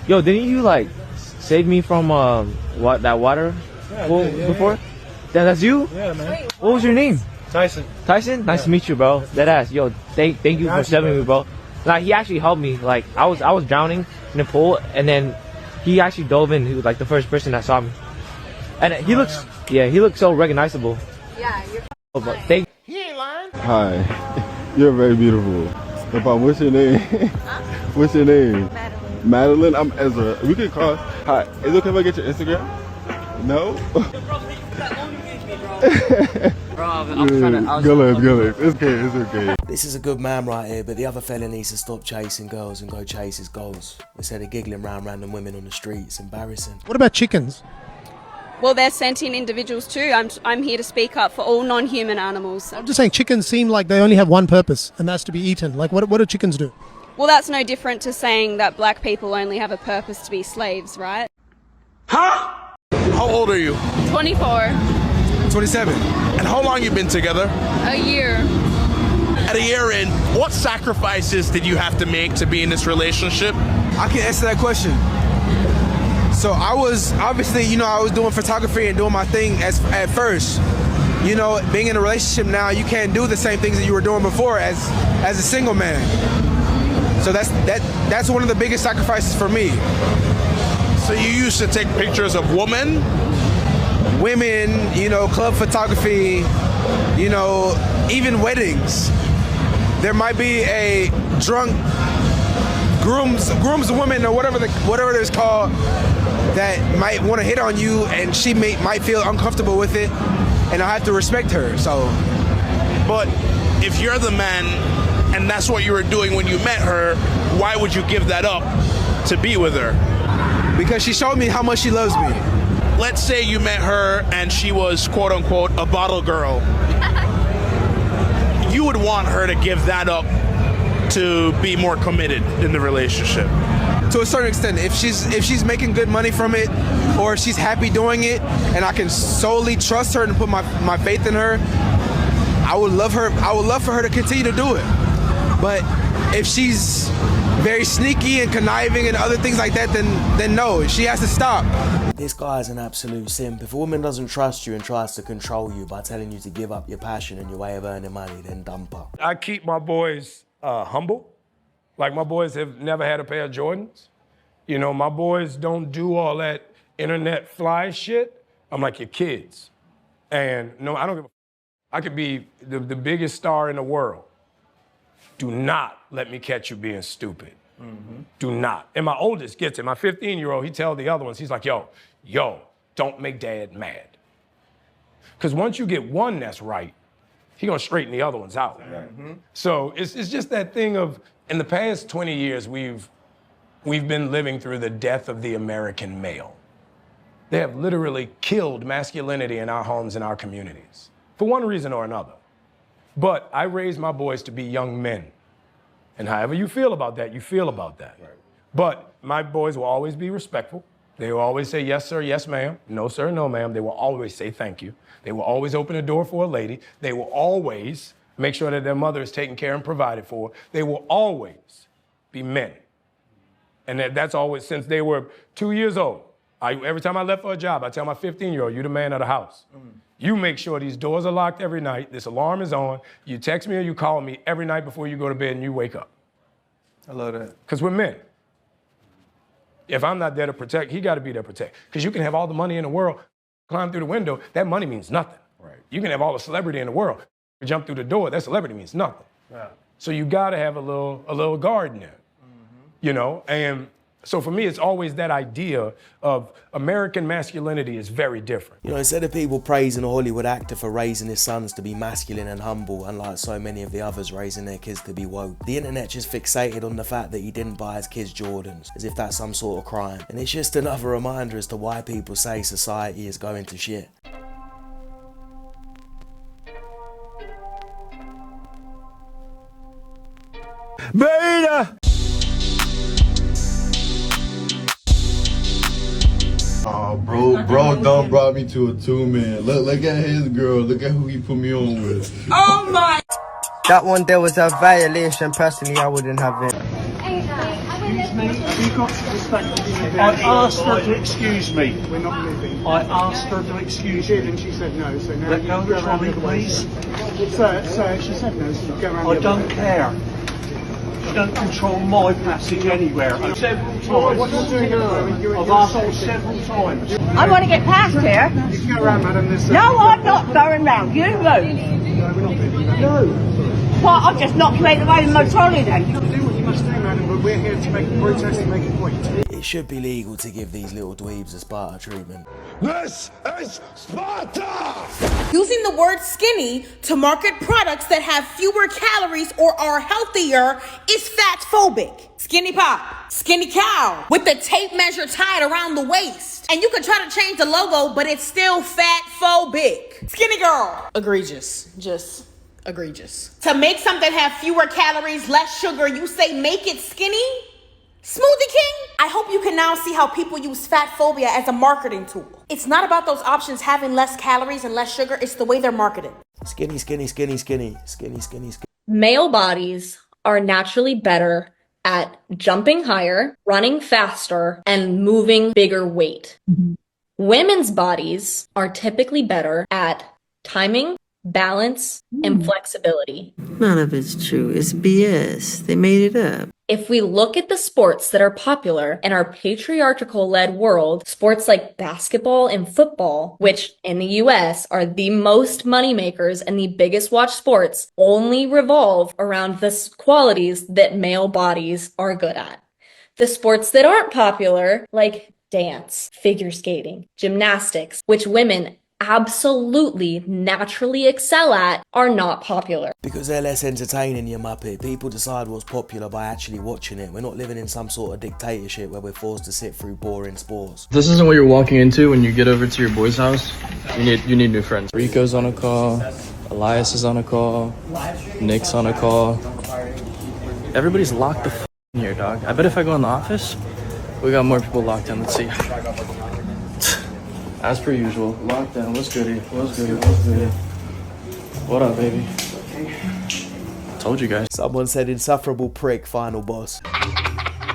Yo, didn't you like save me from what that water before? That's you? Yeah, man. What was your name? Tyson. Tyson? Nice to meet you, bro. That ass. Yo, thank you for saving me, bro. Like, he actually helped me. Like, I was drowning in the pool, and then he actually dove in. He was like the first person that saw me. And he looks so recognizable. Yeah, you're But thank. He ain't lying. Hi, you're very beautiful. What's your name? What's your name? Madeline. Madeline, I'm Ezra. We could call. Hi, is it okay if I get your Instagram? No? Bro, I'm trying to. Good. It's okay. This is a good man right here, but the other fella needs to stop chasing girls and go chase his goals instead of giggling round random women on the streets. Embarrassing. What about chickens? Well, they're sentient individuals too. I'm here to speak up for all non-human animals. I'm just saying chickens seem like they only have one purpose, and that's to be eaten. Like, what do chickens do? Well, that's no different to saying that black people only have a purpose to be slaves, right? Huh? How old are you? 24. 27. And how long you been together? A year. At a year in, what sacrifices did you have to make to be in this relationship? I can answer that question. So I was obviously, I was doing photography and doing my thing at first. Being in a relationship now, you can't do the same things that you were doing before as a single man. So that's one of the biggest sacrifices for me. So you used to take pictures of women, club photography, even weddings. There might be a drunk groomswoman or whatever it's called that might want to hit on you, and she might feel uncomfortable with it, and I have to respect her. So, but if you're the man and that's what you were doing when you met her, why would you give that up to be with her? Because she showed me how much she loves me. Let's say you met her and she was quote unquote a bottle girl. You would want her to give that up to be more committed in the relationship. To a certain extent, if she's making good money from it, or if she's happy doing it, and I can solely trust her and put my faith in her, I would love for her to continue to do it. But if she's very sneaky and conniving and other things like that, then no, she has to stop. This guy is an absolute simp. If a woman doesn't trust you and tries to control you by telling you to give up your passion and your way of earning money, then dump her. I keep my boys humble. Like, my boys have never had a pair of Jordans. My boys don't do all that internet fly shit. I'm like your kids. And no, I don't give a I could be the biggest star in the world. Do not let me catch you being stupid. Mm-hmm. Do not. And my oldest gets it. My 15-year-old, he tells the other ones, he's like, yo, don't make dad mad. Because once you get one that's right, he gonna straighten the other ones out. Mm-hmm. So it's just that thing of, in the past 20 years, we've been living through the death of the American male. They have literally killed masculinity in our homes and our communities, for one reason or another. But I raised my boys to be young men. And however you feel about that, you feel about that. Right. But my boys will always be respectful. They will always say, yes, sir, yes, ma'am. No, sir, no, ma'am. They will always say thank you. They will always open the door for a lady. They will always make sure that their mother is taken care and provided for. They will always be men. And that's always, since they were 2 years old. Every time I left for a job, I tell my 15-year-old, you're the man of the house. Mm. You make sure these doors are locked every night, this alarm is on, you text me or you call me every night before you go to bed and you wake up. I love that. Because we're men. If I'm not there to protect, he got to be there to protect. Because you can have all the money in the world, climb through the window, that money means nothing. Right. You can have all the celebrity in the world, jump through the door, that celebrity means nothing. Yeah. So you got to have a little guard in there, And so for me, it's always that idea of American masculinity is very different. Instead of people praising a Hollywood actor for raising his sons to be masculine and humble, unlike so many of the others raising their kids to be woke, the internet just fixated on the fact that he didn't buy his kids Jordans, as if that's some sort of crime. And it's just another reminder as to why people say society is going to shit. Beta! Oh, bro done brought me to a 2-man. Look at his girl. Look at who he put me on with. Oh my! That one there was a violation. Personally, I wouldn't have it. excuse me? Have you got some respect? I asked her to excuse me. We're not leaving. I asked her to excuse me. And she said no, so now Let go of the trolley, please. Sir, she said no, so you go around I don't care. You don't control my passage anywhere. Several times. What are you doing now? I've asked her several times. I want to get past here. You can go around, madam. No, I'm not going round. You move. No, we're not leaving. No. Well, I'll just knock you out of the way with my trolley then. You do what you must do, madam, but we're here to make a protest and make a point. It should be legal to give these little dweebs a Sparta treatment. This is Sparta! Using the word skinny to market products that have fewer calories or are healthier is fat-phobic. Skinny pop, skinny cow, with the tape measure tied around the waist. And you can try to change the logo, but it's still fat-phobic. Skinny girl. Egregious. Just egregious. To make something have fewer calories, less sugar, you say make it skinny? Smoothie King? I hope you can now see how people use fat phobia as a marketing tool. It's not about those options having less calories and less sugar, it's the way they're marketed. Skinny, skinny, skinny, skinny, skinny, skinny, skinny. Male bodies are naturally better at jumping higher, running faster, and moving bigger weight. Women's bodies are typically better at timing, balance, and flexibility. None of it's true. It's BS. They made it up. If we look at the sports that are popular in our patriarchal-led world, sports like basketball and football, which in the US are the most moneymakers and the biggest watched sports, only revolve around the qualities that male bodies are good at. The sports that aren't popular, like dance, figure skating, gymnastics, which women absolutely naturally excel at, are not popular. Because they're less entertaining, you muppet. People decide what's popular by actually watching it. We're not living in some sort of dictatorship where we're forced to sit through boring sports. This isn't what you're walking into when you get over to your boy's house. You need new friends. Rico's on a call. Elias is on a call. Nick's on a call. Everybody's locked the f in here, dog. I bet if I go in the office, we got more people locked in. Let's see. As per usual, lockdown. What's goody? What's goody? What's goody? What up, baby? Told you guys. Someone said insufferable prick, final boss.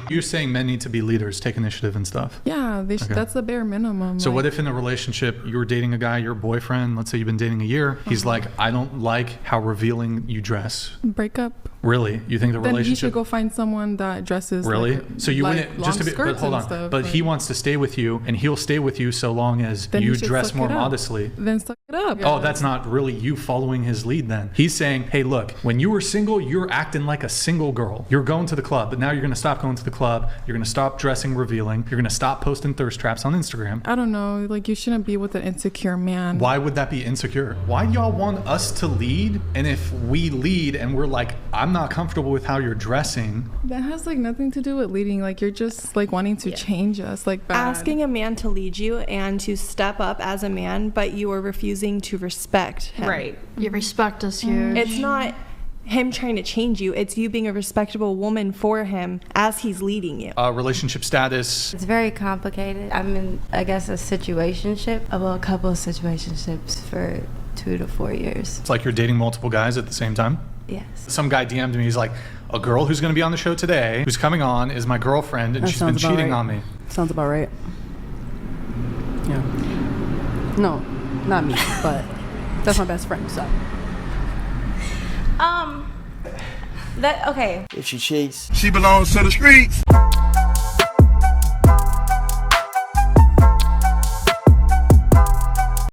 You're saying men need to be leaders, take initiative and stuff. Yeah, they should, that's the bare minimum. So what if in a relationship you're dating a guy, your boyfriend, let's say you've been dating a year, he's like, I don't like how revealing you dress. Break up. Really? You think the then relationship? Then he should go find someone that dresses really? like, so you like wouldn't just to be, but hold on. Stuff, but he wants to stay with you, and he'll stay with you so long as you dress more modestly. Then suck it up. Oh, that's not really you following his lead then. He's saying, hey, look, when you were single, you're acting like a single girl. You're going to the club, but now you're going to stop going to the club. You're going to stop dressing revealing. You're going to stop posting thirst traps on Instagram. I don't know. Like, you shouldn't be with an insecure man. Why would that be insecure? Why do y'all want us to lead? And if we lead and we're like, I'm not comfortable with how you're dressing. That has like nothing to do with leading. Like, you're just like wanting to change us. Like, bad. Asking a man to lead you and to step up as a man, but you are refusing to respect him. Right. Your respect is huge. It's not him trying to change you. It's you being a respectable woman for him as he's leading you. Relationship status. It's very complicated. I'm in, I guess, a situationship. Well, a couple of situationships for 2 to 4 years. It's like you're dating multiple guys at the same time? Yes. Some guy DM'd me, he's like, a girl who's going to be on the show today, who's coming on, is my girlfriend, and she's been cheating on me. Sounds about right. Yeah. No, not me, but that's my best friend, so. Okay. If she cheats, she belongs to the streets.